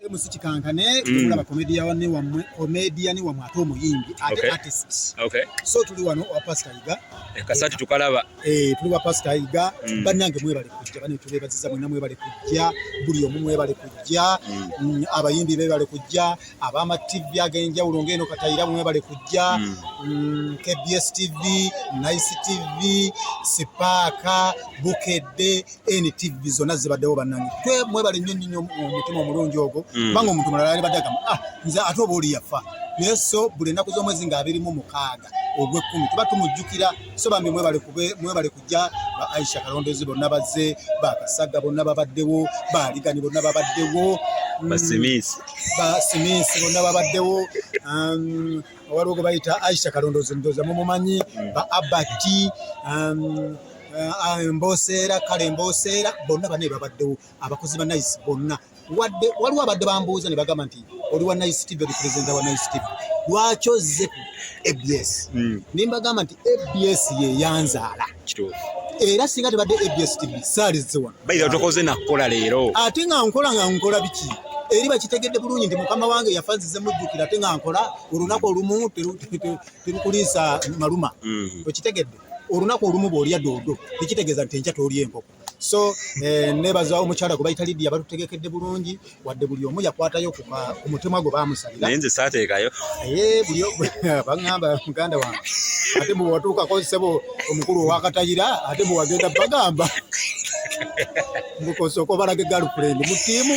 MC Kikankane tulaba comedian wamwe ate omuyimbi ate artist. So tuli wano wa Pastor Yiga. Kasati tukalaba. Tuli wa Pastor Yiga bannange mwebale kujja bane tulebaziza mwenna mwebale kujja buli omu mwebale kujja abayimbi bebale kujja abama TV agenjawulo ngeno katayira mwebale kujja KBS TV, Nice TV, Sipaka, Bukedde, NTV zona zibaddewo bannange. Twe mwebale nnyo omutima omulungi ogwo banga omuntu mulala ali badaga nze ate oba oli yafa. Neso buli ennaku z'omwezi nga 26 ogw'ekkumi tuba tumujjukira so bambi mwebale kujja ba Aisha Kalondezi bonna bazze ba Kasaga bonna babaddewo ba Ligani bonna babaddewo Basimisi bonna babaddewo waliwo bayita Aisha Kalondezi ndoza mumumanyi ba Abati Mbosera kale Mbosera bonna bane babaddewo abakozi ba Nice bonna waliwo abadde bambuuza ne bagamba nti oli wa Nice TV representa wa Nice TV lwaki ozze ku ABS nimbagamba nti ABS ye yanzaala era singa tebadde ABS TV saalizze wano bayira tokoze nakola leero ate nga nkola biki eri bakitegedde bulungi nti mukama wange yafanzize mujjukira ate nga nkola olunaku olumu terukuliisa maluma okitegedde olunaku olumu bw'olya doodo tekitegeeza nti enkya toolya enkoko so nebaza omukyala gwe bayita Lydia batutegekedde bulungi wadde buli omu yakwatayo ku mutima gwe baamusalira naye nze saateekayo buli baŋŋamba muganda wange ate bwe watuukako ssebo omukulu owakatayira ate bwe wagenda bagamba mukosooka obalaga girlfriend mu ttiimu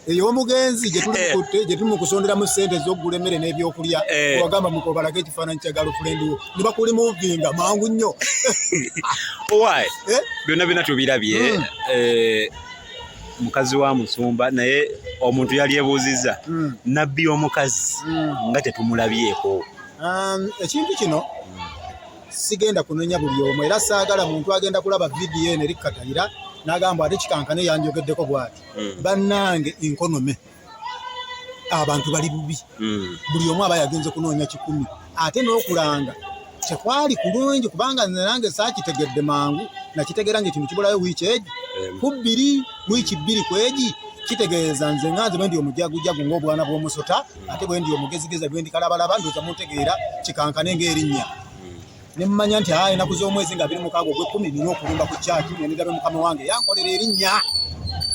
ey'omugenzi gye tuli mu kusonderamu ssente ez'okugula emmere n'ebyokulya wagamba mukobalaga ekifaananyi kya girlfriend wo ne bakuli muvinga mangu nnyo owaaye byonna tubirabye mukazi wa musumba naye omuntu yali ebuuzizza nabbi omukazi nga tetumulabyeko ekintu kino sigenda kunenya buli omu era saagala muntu agenda kulaba vidiyo eno erikatayira n'agamba ate Kikankane yanjogeddeko bw'ati bannange enkonome abantu bali bubi buli omu aba yagenze kunoonya 10 ate n'okulanga tekwali kulungi kubanga nange saakitegedde mangu nakitegeera nti kibulayo wiiki egi wiiki 2 kwegi kitegeeza nze nganze bwe ndi omujagujagu ng'obwana bw'omusota ate bwe ndi omugezigeza bwe ndi kalabalaba ndoza muntegeera Kikankane ng'erinnya ne mmanya nti enaku z'omwezi nga 26 ogw'ekkumi nina okulumba ku kyaki nendigabe mukama wange yankolera erinnya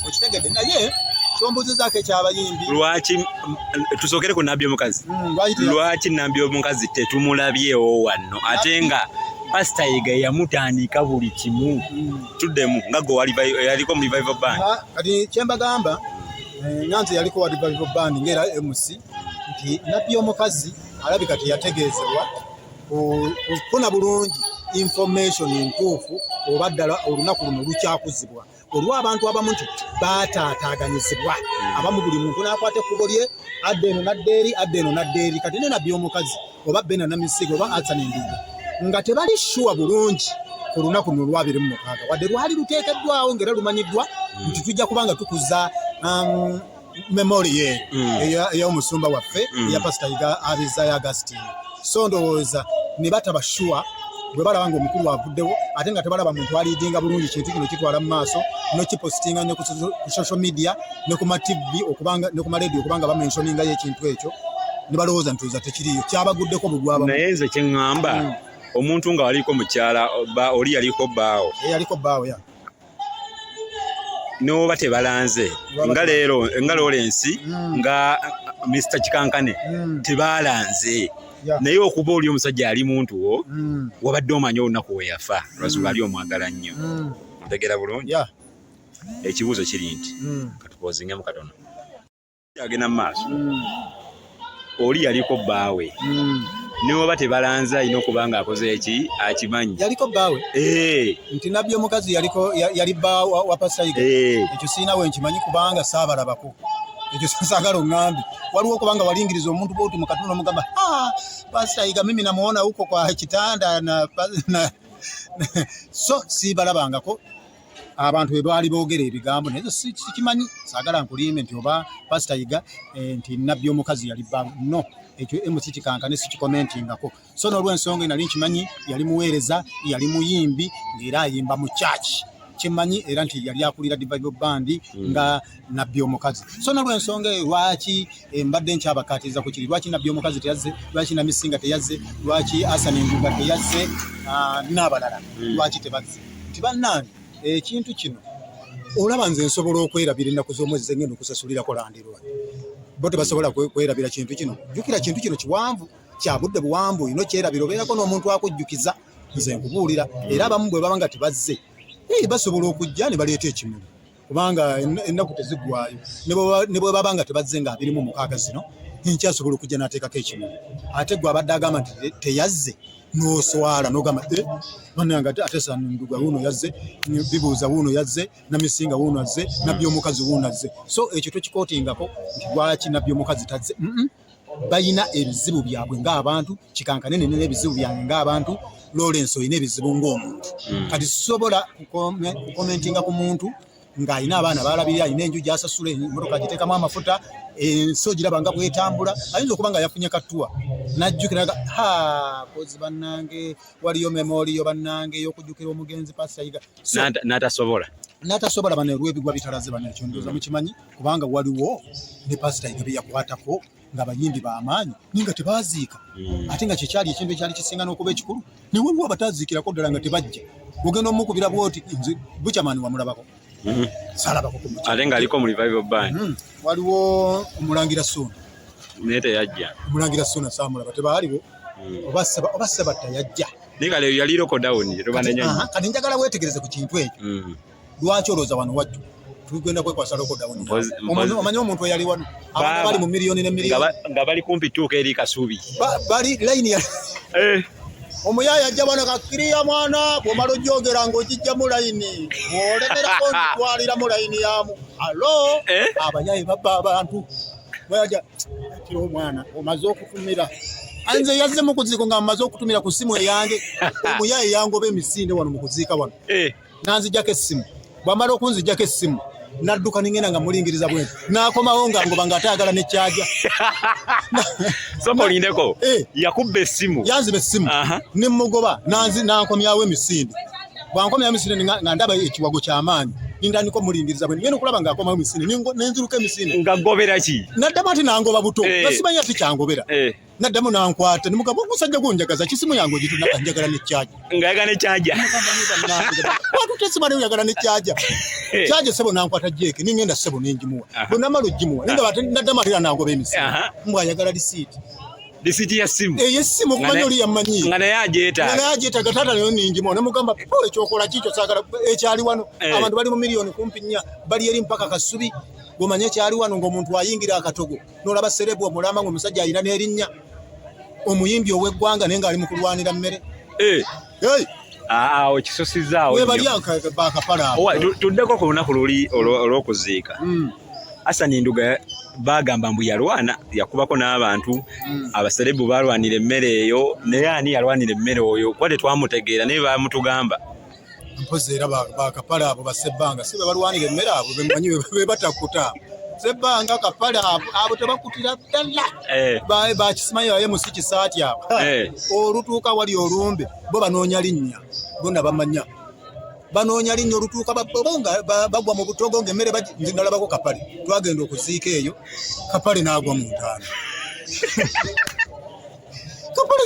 okitegedde naye kyombuuzizaako ekyabayimbi lwaki tusookere ku nabbi omukazi lwaki nabbi omukazi tetumulabyewo wano ate nga Pastor Yiga yamutandika buli kimu tuddemu nga gwe yaliko mu revival band kati kyembagamba nyanze yaliko wa revival band ng'era MC nti nabbi omukazi alabika teyategeezebwa okufuna bulungi information entuufu oba ddala olunaku luno lukyakuzibwa olwa abantu abamu nti baataataaganyizibwa abamu buli muntu n'akwata ekkubo lye adde eno naddeeri kati ne nabbi omukazi oba Bena Namisigo oba Atsan Endiga nga tebali shuwa bulungi ku lunaku luno lwa 26 wadde lwali luteekeddwawo ng'era lumanyiddwa nti tujja kubanga tukuza memory ye ey'omusumba waffe eya Pastor Yiga Abizayo Augustine so ndowooza ne bataba shuwa bwe balaba nga omukulu avuddewo ate nga tebalaba muntu aliidinga bulungi kintu kino kitwala mu maaso nokipositinga ne ku social media ne ku ma TV ne ku ma radio okubanga bamentioningayo ekintu ekyo ne balowooza ntuuza tekiriyo kyabaguddeko bugwaba naye nze kye ŋŋamba omuntu nga waliko mukyala oli yaliko bbaawo ya n'oba tebalanze nga leero nga Lawrence nga Mr. Kikankane tebalanze naye okuba oli omusajja ali muntu wo wabadde omanya olunaku we yafa lwazula ali omwagala nnyo ntegeera bulungi ekibuuzo kiri nti katupozingemu katono agenda mu maaso oli yaliko bbaawe n'oba tebalanze alina okuba nga akoze eki akimanyi yaliko bbaawe nti nabbi omukazi yali bba wa Pastor Yiga ekyo siina we nkimanyi kubanga saabalabako ekyo saagala oŋŋambi waliwo okubanga walingiriza omuntu bwoti mu katundu omugamba Pastor Yiga mimi namuona huko kwa kitanda so siibalabangako abantu bwe baali boogera ebigambo naye sikimanyi saagala nkulimbe nti oba Pastor Yiga nti nabbi omukazi yali bba no ekyo MC Kikankane sikikomentingako so n'olw'ensonga nali nkimanyi yali muweereza yali muyimbi ng'era ayimba mu church kimanyi era nti yali akulira Revival Band nga nabbi omukazi. So nalwo ensonga lwaki mbadde nkyabakatiriza ku kiri, lwaki nabbi omukazi teyazze, lwaki Namisinga teyazze, lwaki Asani Nduga teyazze, n'abalala lwaki tebazze. Nti bannange ekintu kino olaba nze nsobola okwerabira ennaku z'omwezi ze ngenda okusasulirako landirwa. Bo tebasobola kwerabira kintu kino. Jjukira kintu kino kiwanvu, kya budde buwanvu, ino kyerabira obeerako n'omuntu akujjukiza. Nze nkubuulira era abamu bwe baba nga tebazze basobola okujja ne baleeta ekimuli kubanga ennaku teziggwayo ne bwe baba nga tebazze nga 26 zino nkyasobola okujja n'ateekako ekimuli ate gwe abadde agamba nti teyazze n'oswala n'ogamba bannange ate Sanunduga wuuno yazze, Bibuuza wuuno yazze, Namisinga wuuno azze, nabbi omukazi wuuno azze. So ekyo tokikootingako nti lwaki nabbi omukazi tazze. Bayina ebizibu byabwe ng'abantu, Kikankane nina ebizibu byange ng'abantu, Lawrence oyina ebizibu ng'omuntu. Kati sisobola kukomentinga ku muntu ng'alina abaana balabirira, alina enju gy'asasula, emmotoka agiteekamu amafuta, so giraba nga bwetambula, ayinza okuba nga yafunye kattuwa n'ajjukira kozi bannange waliyo memoriyo bannange ey'okujjukira omugenzi Pastor Yiga n'atasobola bane lw'ebigwa bitalaze bane ekyo ndowooza mukimanyi kubanga waliwo ne Pastor Yiga bye yakwatako ng'abayimbi b'amaanyi ninga tebaziika ate nga kyekyali ekintu ekyali kisinga n'okuba ekikulu ne waliwo abataziikirako ddala nga tebajja ogenda omukubira bwoti nze Buchamani wamulabako salabako ate ng'aliko mu Revival Band waliwo Omulangira Ssuuna naye teyajja Omulangira Ssuuna saamulaba tebaaliwo oba Sebatta yajja naye kale yali lockdown tebanenya kati njagala weetegereze ku kintu ekyo lwaki olowooza wano wajju tugenda kwekwasa lockdown omanyi omuntu eyali wano abantu bali mu miliyoni ne miliyoni nga bali kumpi ttuuka eri Kasubi bali layini ya omuyaya ajja wano kakkiriya mwana bw'omala ojjogera ng'ogijja mu layini bw'olemerako ntitwalira mu layini yamu alo abayaye babba abantu bayaja kiri omwana omaze okutumira anze yazze mu kuziiko nga mmaze okutumira ku ssimu eyange omuyaye yangoba emisinde wano mu kuziika wano nanzijjako essimu bw'amala okunzijjako essimu nadduka ningenda nga mulingiriza bwe nakomawo nga ngoba nga atayagala ne kyaja sokolindeko yakubba essimu yanziba essimu ne mugoba nankomyawo emisinde bwankomyawo emisinde nga ndaba ekiwago ky'amaanyi nindandiko mulingiriza bwe ngenda okulaba ng'akomawo emisinde nenziruka emisinde ngagobera ki naddamu ati nangooba buto nasimanyi ati kyangobera naddamu nankwata nemugamba omusajja gonjagaza kisimu yange ogitunaka njagala ne kyaja ngayagala ne kyaja watutesimane oyagala ne kyaja kyaja sebo nankwata jeeke ningenda sebo nenjimuwa bwenamala ogimuwa ninga naddamu ate nangoba emisinde mbwayagala lisiti ya simu yessimu okumanyi oli yammanyi nga naye ajeetaaga taata nayo ninjimuwa nemugamba pole ekyokola kikyo saagala ekyali wano abantu bali mu miliyoni kumpi 4 bali eri mpaka Kasubi gomanye ekyali wano ng'omuntu ayingira akatogo n'olaba serebu omulamba ng'omusajja alina n'erinnya omuyimbi ow'eggwanga naye ng'ali mu kulwanira mmere okisosizaawo webali bakapala tuddeko ku lunaku luli olw'okuziika Asani Nduga bagamba mbu yalwana yakubako n'abantu abaserebu balwanira emmere eyo naye ani yalwanira emmere oyo kuba tetwamutegeera naye bamutugamba mpozi era bakapala abo basebbanga si be balwanira emmere abo bemanyi be batakuta sebbanga kapala abo tebakutira ddala bakisimanyi baye mu sikisaati abo olutuuka wali olumbe bo banoonya linnya bonna bamanya banoonya linnya olutuuka babonga bagwa mu butogo ng'emmere nalabako kapale twagenda okuziika eyo kapale n'agwa Muntaana kapale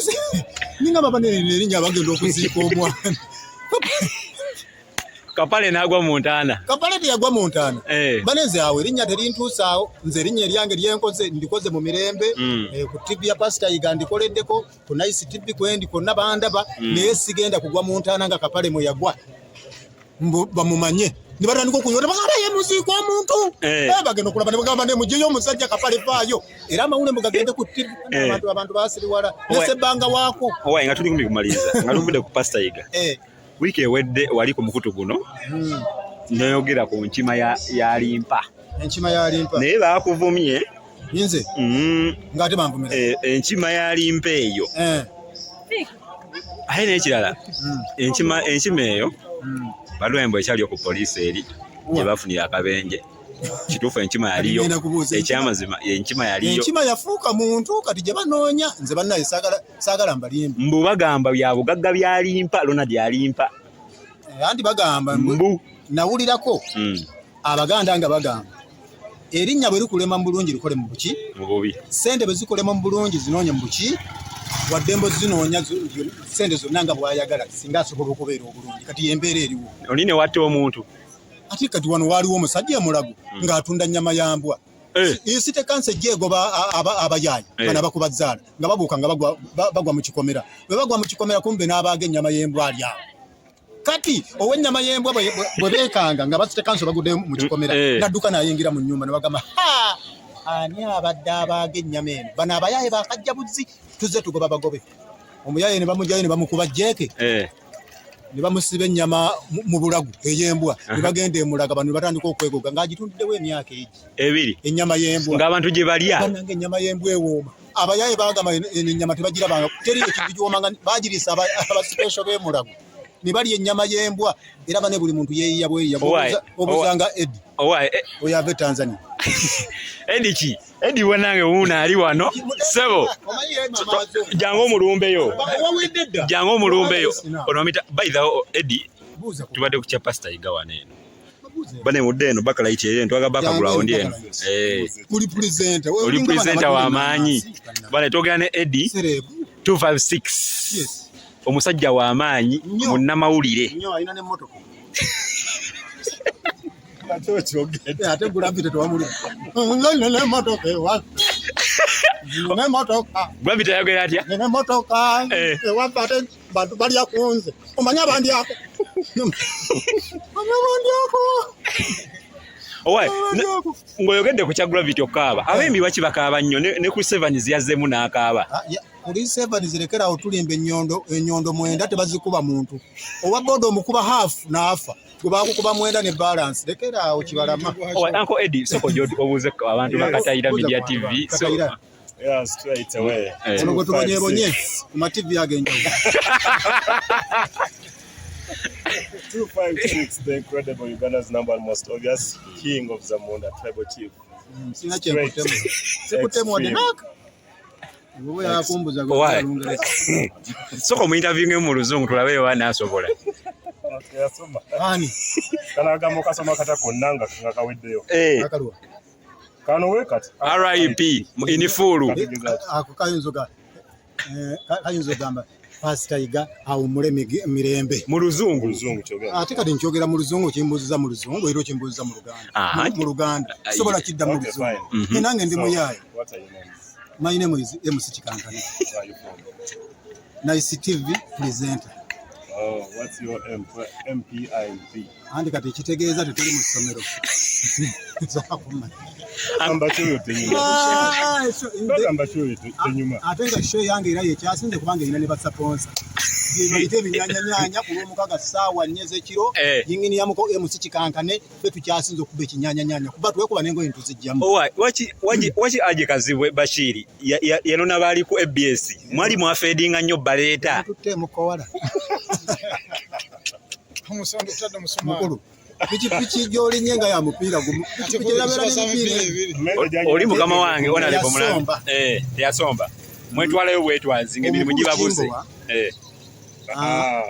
ninga baba nerinnya bagenda okuziika omwana kapale n'agwa Muntaana kapale teyagwa Muntaana banenze awo erinnya terintuusaawo nze erinnya eryange lyenkoze ndikoze mu mirembe ku TV ya Pastor Yiga ndikoleddeko ku Nice TV kwendi konna bandaba naye sigenda kugwa Muntaana nga kapale mwe yagwa bamumanye nibatandika okunyota bagabaye muziiko omuntu bagenda okulaba ne bagamba ne mugiyo omusajja kapale faayo era amawule mugagende ku TV abantu basiriwala nesebbanga waako nga tuli kumaliza nga tuvudde ku Pastor Yiga wiiki ewedde wali ku mukutu guno noyogera ku nkima ya Alimpa naye bakuvumye nze ng'ate bamvumira enkima ya Alimpa eyo aye n'ekirala enkima eyo balwembo ekyaliyo ku poliisi eri gye bafunira akabenje kituufu enkima yaliyo ekyamazima enkima yaliyo enkima yafuuka muntu kati gye banoonya nze bannaye saagala mbalimba mbu bagamba bya bugagga bya Alimpa Ronald Alimpa andi bagamba mbu nawulirako Abaganda nga bagamba erinnya bwe likulema mu bulungi likole mu buki mububi sente bwe zikolema mu bulungi zinoonye mu buki waddembo zinoonya sente zonna nga bwayagala singa asobola okubeera obulungi kati yembeera eriwo onine watte omuntu ati kati wano waaliwo omusajja emulago ng'atunda nnyama yambwa isite kanse jegoba abayaayi bana bakuba zaala nga babuuka nga bagwa mu kikomera bwe bagwa mu kikomera kumbe n'abaaga ennyama y'embwa ali awo kati ow'ennyama y'embwa bwe beekanga nga basite kanso bagudde mu kikomera nadduka n'ayingira mu nnyumba ne bagamba ani abadde abaaga ennyama eno bano abayaayi bakajja buzzi tuzze tugoba bagobe omuyaayi ne bamugyayo ne bamukuba jeeke ne bamusiba ennyama mu bulagu ey'embwa ne bagenda emulaga bano ne batandika okwegoga ng'agitundiddewo emyaka ebiri ennyama y'embwa ng'abantu gye balya banange ennyama y'embwa ewooma abayaayi bagamba ennyama tebagirabanga teri ekintu giwooma nga bagiriisa abasipesho b'emulago ne balya ennyama y'embwa era bane buli muntu yeeyiya bweyiya obuzanga Edi oyo ava e Tanzania Edi ki Edi wanange wuuna ali wano sebo jangu omulumbeyo onomita by the Edi tubadde ku kya pastor Yiga wano eno bane mudde eno bakalaiti eno twaga bakagulawo ndi eno oli presenter w'amaanyi bane twogera ne Edi 256 omusajja w'amaanyi munnamawulire Gravity yagera atya bantu balya kunze omanya abandi ako ng'oyogedde ku kya Gravity okaaba abembi baki bakaaba nnyo ne ku Sevens yazzeemu n'akaaba kuli Sevens zirekerawo tulimba ennyondo 9 tebazikuba muntu owa bodo omukuba half n'afa gwe bakukuba 9 ne balance lekeraawo kibalama Uncle Eddie soko obuuze abantu bakatayira Media TV so yeah straight away ono gwe tubonyebonye ku ma TV agenjawulo 256 the incredible Uganda's number one most obvious king of Zamunda tribal chief sina kyekutemu sikutemu odenaka soko mu interview mu Luzungu tulabe wana asobola ani kana gamo kasoma kata konnanga ngakaweddeyo akalwa kano wekati RIP inifulu ako kayinzo gamba Pastor Yiga awumule mirembe mu Luzungu kyogera ate kati nkyogera mu Luzungu kimbuziza mu Luzungu era kimbuziza mu Luganda mu Luganda sobola kidda mu Luzungu nange ndi muyaye my name is MC Chikankane Nice TV presenter what's your MPIP andi kati kitegeeza tetuli mu ssomero amba cyo tenyuma ate nga show yange era yekyasinze kubanga ina ne basponsa yebite binyanya kulumukaga sawa 4 z'ekiro yingini yamuko MC Chikankane betu kyasinze okuba ekinyanya kuba twekuba nengo into zijjamu wachi aje kazibwe Bashiri yanona bali ku ABS mwali mwafedinga nnyo baleta tutte mukowala Umusondo utadde musuma mukulu pichi joli nyenga ya mupira gumu oli mukama wange onale bomulamba yasomba mwetwalayo bwetwazinga ebiri mugibabuze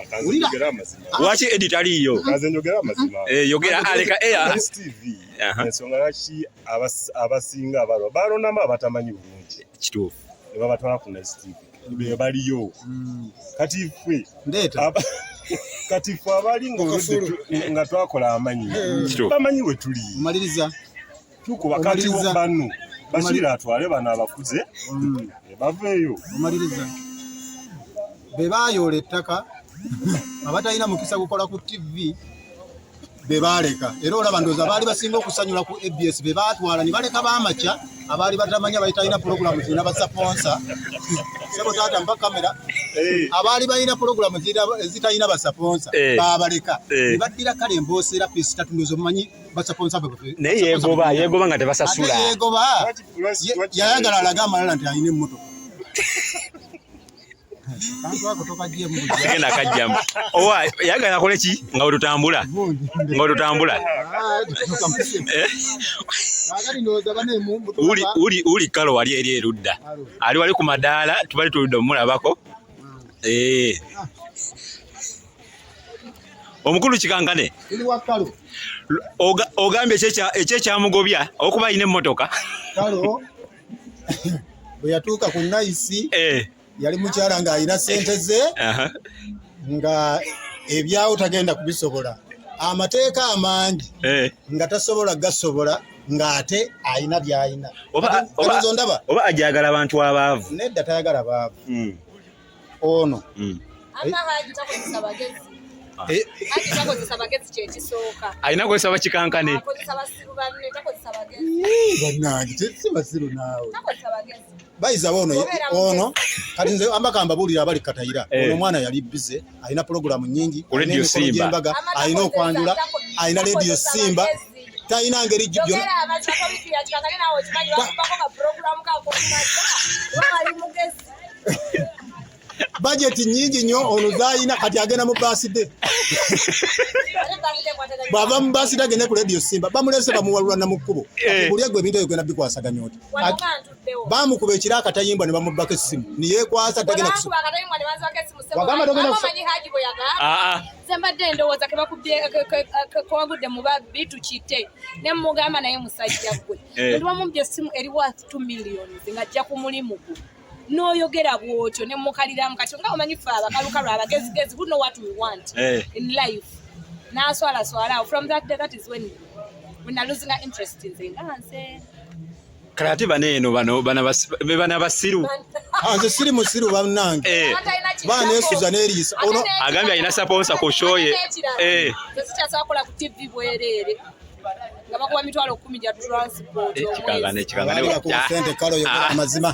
kanzogera amazima wachi editaliyo kanzogera amazima yogera aleka air TV ensonga laki abasinga balonama abatamanyi bulungi kituufu ne babatwala ku TV be baliyo kati fwe ndeta kati fwe abali nga twakola amanyi bamanyi we tuli maliriza tukuba kati banu Bashira atwale bana abakuze baveeyo maliriza bebayola ettaka abatalina mukisa gukola ku TV bebaleka era olaba ndoza baali basinga okusanyula ku ABS bebatwala ne baleka bamacha abaali batamanya bayitalina programu zina basponsa sebo tata mpa kamera abaali bayina programu zitalina basponsa babaleka ne baddira kale embosera pista tundozo manyi basponsa bwe ne yegoba nga tebasasula yegoba yayagala alaga amalala nti ayina emmotoka kantu ako tokajje mu kugenda kajjamu owa yagala kole ki nga otutambula uli kalo wali eri erudda ali wali ku madaala tubali tuludde omulabako omukulu kikankane tuli wa Kalo ogambye ekyamugobya okuba alina emmotoka Kalo bwe yatuuka ku Nice yali mukyala ng'alina ssente ze nga ebyawo tagenda kubisobola amateeka amangi nga tasobola gasobola ng'ate alina by'alina oba ajagala abantu abaavu nedda tayagala baavu ono alina kozesa bakikankane bannange si basiru naawe bayizawo ono kati nze ambakamba buulira abali Katayira ono omwana yali bize alina pulogulamu nyingi Radio Simba alina okwanjula alina Radio Simba talina ngeri jjo budget nyingi nnyo ono zaalina kati agenda mu Bajizudde bw'ava mu Bajizudde agende ku Radio Simba bamulese bamuwalula na mu kkubo buli egwe ebintu ebyo genda bikwasaganya oti bamukuba ekira akatayimbwa ne bamubbako essimu niyeekwasa tagenda wagamba togenda Zembadde ndowooza ke bakubye kwagudde mu babbi tukite ne mugamba naye musajja gwe ndwamumbye essimu eri worth 2 million ng'ajja ku mulimu gwe n'oyogera bw'otyo ne mukaliramu kati nga omanyi ffe abakalukalu abagezigezi we know what we want in life n'aswala from that day that is when I losing interest in the dance kale ate baneeno bana basiru nze siri musiru bannange baaneesuza n'eriisa ono agambye alina saponsa ku show ye sikyasakola ku TV bwereere nga bakuba mitwalo 10 gya transport sente Kalo yogera amazima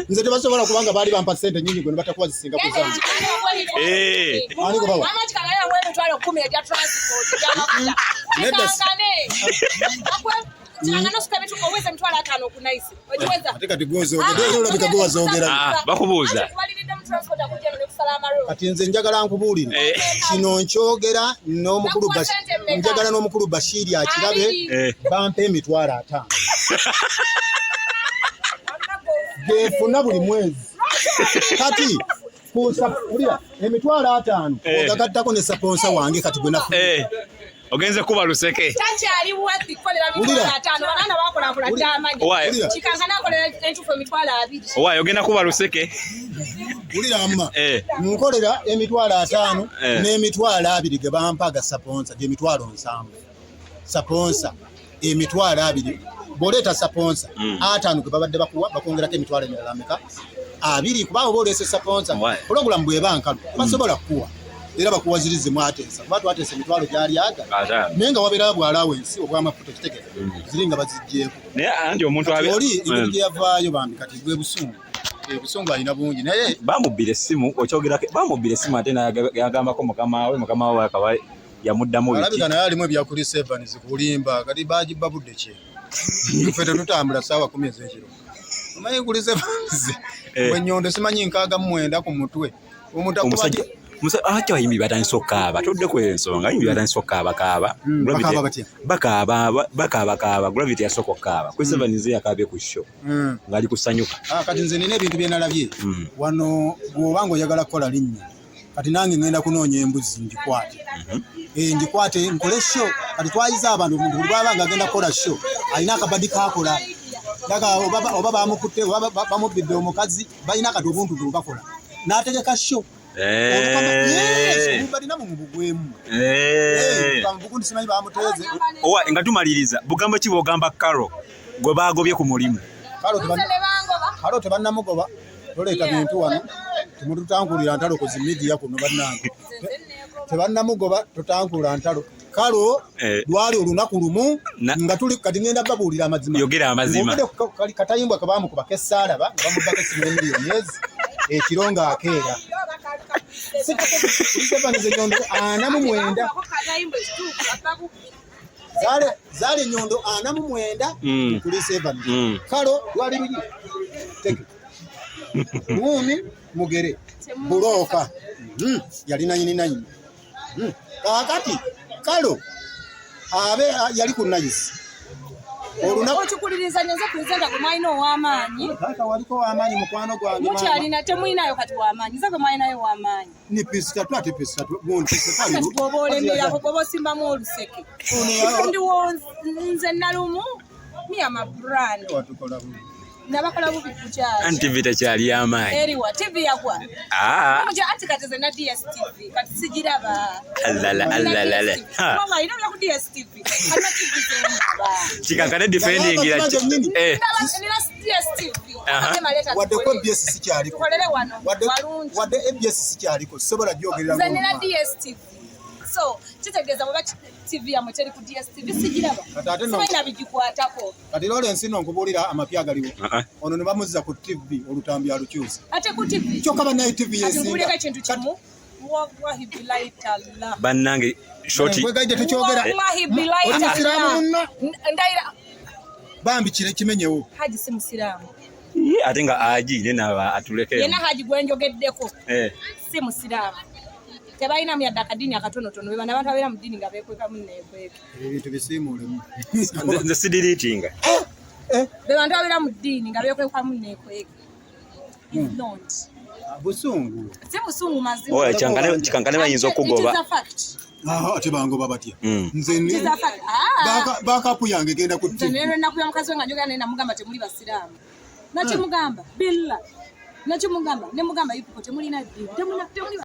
nze tebasobola kubanga baali bampa sente nyingi gwe ne batakuba zisinga ku zange ani ko bawa mitwalo 10 gya transport Changano sikabe tukoweza mtwala 5 ku Nice. Ojiweza? Katika tigozo olabika gwe wazogera. Bakubuuza. Kati nze njagala nkubuulira. Kino nkyogera n'omukulu njagala n'omukulu Bashiri akirabe bampe emitwalo 5. Gefuna buli mwezi. Kati kuulira emitwalo 5 ogagattako ne sponsor wange kati gwe nafu. Ogenze kuba luseke. Tachi ali wati kolera mitwalo 5 banana bakola kula tamanyi. Chikankana kolera entufu emitwalo 2. Owa ogenda kuba luseke. Ulira amma. Nkolera emitwalo 5 n'emitwalo 2 ge bampaga sponsor ge mitwalo 7. Sponsor emitwalo 2 boleta sponsor 5 ge babadde bakuwa bakongerako emitwalo emirala meka 2 kuba bolese sponsor program bwe bankalu basobola kuwa era bakuwazirize mwatesa kuba twatesa emitwalo gyali aga nenga wabeera bwalawensi obwamafuta kitegeka ziringa bazijjeeko naye andi omuntu oli ebintu gye yavaayo bambi kati gwe busungu busungu alina bungi naye bamubbira essimu okyogerako bamubbira essimu ate yagambako mukama we akaba yamuddamu alabika naye alimu ebyakulisa evans kulimba kati bagibba budde kye ffe tetutambula ssaawa 10 ez'ekiro omanyi kulisa evans bwenyondo simanyi nkaaga 9 ku mutwe omuntu akubadde ate bayimbi batandise okukaaba todde ku ensonga bayimbi batandise okukaabakaaba bakaabakaaba Gravity yasooka okukaaba Chris Evans yakaabye ku show ng'ali kusanyuka kati nze nina ebintu bye nalabye wano bw'obanga oyagala kukola linnya kati nange ngenda kunoonya embuzi ngikwate nkole show kati twayiza abantu omuntu buli bwabanga agenda kukola show alina akabadi kakola oba bamukutte oba bamubbidde omukazi balina kati obuntu bwe bakola n'ategeka show owa nga tumaliriza bugambo ki bw'ogamba Kalo gwe baagobye ku mulimu Kalo tebannamugoba toleeta bintu wano temututangulira ntalo ku zi media kuno bannange tebannamugoba totankuula ntalo Kalo lwali olunaku lumu nga tuli kati ngenda babuulira amazima yogera amazima katayimbwa kabamukuba kesaalaba bamubbako essimu emiliyoni ezi ekironga akeera Sevanze nyondo 49 zale nyondo 49 kuli 7 Kalo lwali bili teke mumi mugere buloka yali nanyini kakati Kalo abe yali ku Nice Okikuliriza nyoza kulizenga gwe mwalina ow'amaanyi. Taata waliko w'amaanyi mukwano gwange. Mukyalina temulinayo kati w'amaanyi. Nze gwe mwalinayo w'amaanyi. Ni pisi tatu ate pisi tatu. Kati bw'oba olemerako bw'oba osimbamu oluseke. Nze nalumu miyama brand. Watukola bubi. Nabakola bubi kukyali. Anti vita kyali y'amaanyi. Eriwa TV yagwa. Ati kati ze na DSTV kati sigiraba. Alalala. Mama ina bya ku DSTV. Kana TV zenda. Kikankane defending ila. Nina DSTV. Wadde ko BS sikyaliko. Tukolere wano. Wadde BS sikyaliko. Sobola byogerera. Ze nina DSTV. So, kitegeeza bwe TV ya muteri ku DSTV sigiraba. Sina bigikwatako. Kati lole ensino nkubuulira amapya galiwo. Ono ne bamuzza ku TV olutambi alukyusa. Ate ku TV. Kyokka bannaye TV yesinga. Ati nkubuulira ekintu kimu. Wallahi billahi ta'ala. Bannange shoti. Wegaide tukyogera. Wallahi billahi ta'ala. Ndaira. Bambi kire kimenyewo. Haji si musiramu. Ate nga aji nena atulekera. Yena haji gwenjogeddeko. Si musiramu. Tebalina myadda akadini akatonotono be bana abantu abeera mu ddiini nga beekweka munneekweka. Ebintu bisiimuulemu. Nze sidiriitinga. Be bantu abeera mu ddiini nga beekweka munneekweka. Busungu. Si busungu mazima. Oya kikankane bayinza okugoba. Ate bangoba batya. Nze bakapu yange genda ku TV. Nze nero nakuya mukazi nga njogera naye namugamba temuli basiraamu. Nakimugamba billa. Nakimugamba ne mugamba yuko temulina ddiini. Temuli